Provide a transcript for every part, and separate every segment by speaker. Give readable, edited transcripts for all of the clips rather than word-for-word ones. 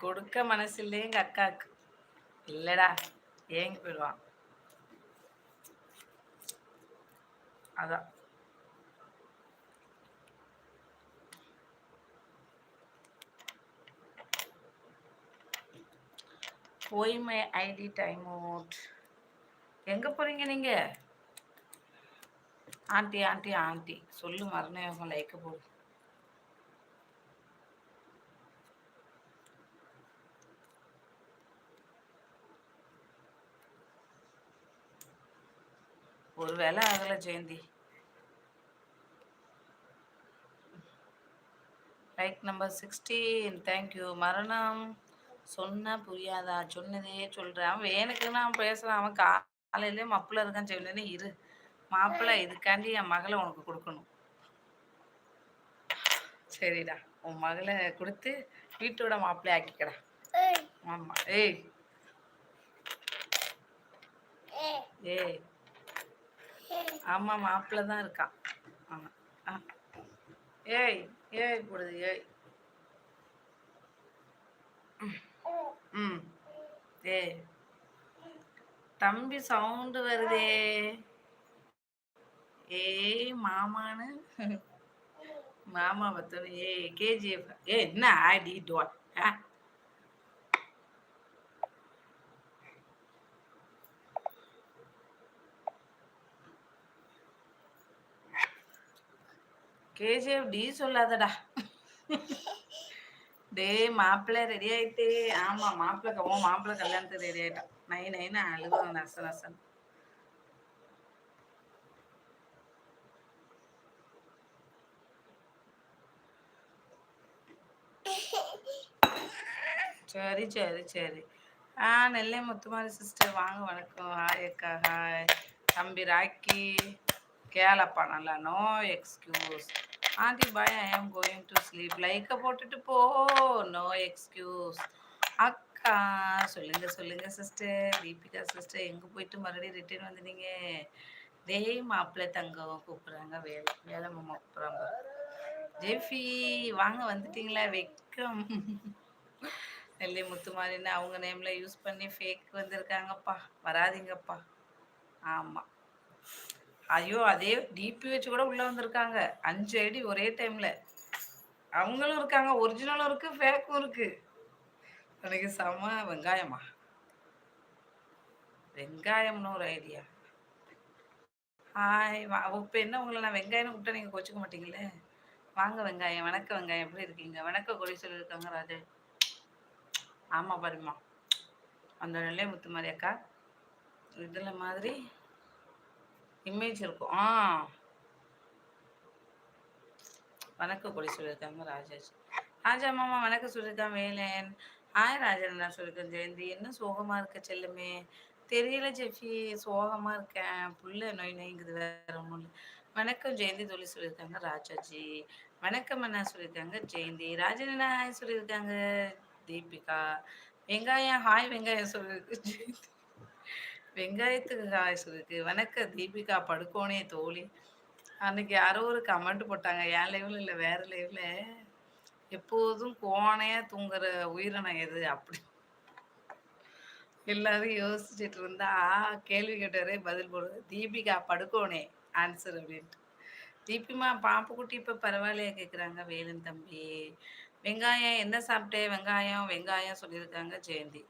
Speaker 1: கொடுக்க மனசு இல்லையே எங்க அக்காவுக்கு. இல்லடா, ஏங்கி போயிடுவான். அதான். போய் மை ஐடி டைம் அவுட். எங்க போறீங்க நீங்க? ஆண்டி ஆண்டி ஆண்டி சொல்லு, மரணம் லைக்க போடு. ஒரு வேலை ஆகல ஜெயந்தி. Like number 16. தேங்க்யூ. மரணம் சொன்னா புரியாதா? சொன்னதே சொல்றேன். அவன் வேணுக்கு நான் பேசுறான். அவன் காலையிலே மப்புல இருக்கான்னு சொன்னேன்னு இரு. மாப்பிள்ளை இதுக்காண்டி என் மகளை உனக்கு கொடுக்கணும். சரிடா, உன் மகளை கொடுத்து வீட்டோட மாப்பிள்ளை ஆக்கிக்கடா. ஆமா. ஏய் ஏய் ஆமா, மாப்பிள்ளை தான் இருக்கான். ஆமா. ஏய் ஏய் போடுது ஏய். ம். ஏய் தம்பி சவுண்டு வருதே. ஏய் மாமான்னு மாமா பத்தோம். ஏய் கேஜிஎஃப். ஏ என்ன ஆடி டோட். KGF D சொல்லாதடா. டே மாப்பிள்ளை ரெடி ஆயிட்டு. ஆமா, மாப்பிள்ளை கல்யாணத்துக்கு ரெடி ஆயிட்டான். நைன்னு அழுகும் நச நசன். சரி சரி சரி. நெல்லை முத்துமாரி சிஸ்டர் வாங்க, வணக்கம். ஹாய் அக்கா. ஹாய் தம்பி ராக்கி. கேளப்பா நல்லா. No excuse. Aunty bye, I am going to sleep. லைக்கை போட்டுட்டு போ. No excuse. அக்கா சொல்லுங்க சொல்லுங்க சிஸ்டர். தீபிகா சிஸ்டர் எங்கே போயிட்டு மறுபடியும் ரிட்டர்ன் வந்துட்டீங்க? டேய் மாப்பிள்ளை தங்கம் கூப்பிட்றாங்க. வேலை மாமா கூப்பிட்றாங்க. ஜெஃபி வாங்க, வந்துட்டீங்களா? வெக்கம். நெல்லை முத்துமாரின்னு அவங்க நேமில் யூஸ் பண்ணி ஃபேக் வந்திருக்காங்கப்பா. வராதிங்கப்பா. ஆமாம். ஐயோ, அதே டிபி வச்சு கூட உள்ளே வந்திருக்காங்க. 5 ஐடி ஒரே டைமில். அவங்களும் இருக்காங்க, ஒரிஜினலும் இருக்குது, ஃபேக்கும் இருக்குது. எனக்கு செம வெங்காயமா? வெங்காயம்னு ஒரு ஐடியா. ஹாய் இப்போ என்ன உங்களை நான் வெங்காயம்னு கூப்பிட்டா நீங்கள் கோச்சிக்க மாட்டீங்களே? வாங்க வெங்காயம். வணக்கம் வெங்காயம், எப்படி இருக்கீங்க? வணக்கம் கொடி சொல்லியிருக்காங்க ராஜே. ஆமாம் பாருமா, அந்த நெல்லை முத்து மாதிரி அக்கா இதில் மாதிரி இமேஜ் இருக்கும். வணக்கம் கொடி சொல்லியிருக்காங்க ராஜாஜி. ராஜா மாமா வணக்கம் சொல்லியிருக்கான். வேலன் ஹாய் ராஜா சொல்லியிருக்கேன். ஜெயந்தி என்ன சோகமாக இருக்க செல்லுமே? தெரியல ஜெஃபி, சோகமாக இருக்கேன். புள்ள நோய் நோய்ங்குது, வேற ஒன்றும் இல்லை. வணக்கம் ஜெயந்தி சொல்லி சொல்லியிருக்காங்க ராஜாஜி. வணக்கம் அண்ணா சொல்லியிருக்காங்க ஜெயந்தி. ராஜன் அண்ணா ஹாய் சொல்லியிருக்காங்க. தீபிகா வெங்காயம் ஹாய் வெங்காயம் சொல்லியிருக்கு ஜெயந்தி. வெங்காயத்துக்கு ஹாய் சொல்லியிருக்கு. வணக்கம் தீபிகா படுக்கோனே தோழி. அன்னைக்கு யாரோ ஒரு கமெண்ட் போட்டாங்க, என் லைவ்ல இல்லை வேற லைவ்ல, எப்போதும் கோணையா தூங்குற உயிரினம் எது அப்படி எல்லாரும் யோசிச்சுட்டு இருந்தா கேள்வி கேட்டவரே பதில் போடுது. தீபிகா படுக்கோனே ஆன்சர் அப்படின்ட்டு. தீபிமா பாப்பு குட்டி இப்போ பரவாயில்லையா கேட்குறாங்க வேலன் தம்பி. வெங்காயம் என்ன சாப்பிட்டேன்? வெங்காயம் வெங்காயம் சொல்லியிருக்காங்க ஜெயந்தி.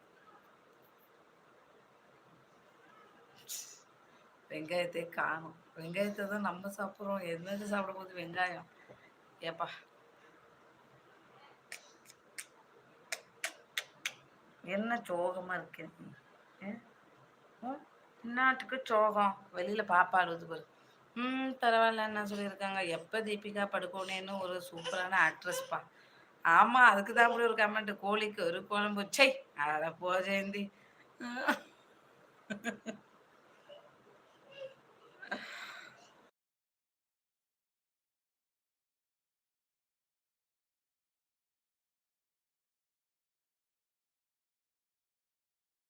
Speaker 1: வெங்காயத்தை காணும். வெங்காயத்தை தான் நம்ம சாப்பிட்றோம். என்னது சாப்பிடும்போது வெங்காயம்? ஏப்பா என்ன சோகமாக இருக்கேன்? நாட்டுக்கு சோகம். வெளியில் பாப்பா அழுது பாரு. பரவாயில்ல என்ன சொல்லியிருக்காங்க. எப்போ தீபிகா படுக்கோனேன்னு ஒரு சூப்பரான ஆக்ட்ரஸ்ப்பா. ஆமாம், அதுக்கு தான் அப்படி ஒரு கமெண்ட். கோழிக்கு ஒரு குழம்பு. சை, அதை போ ஜெயந்தி.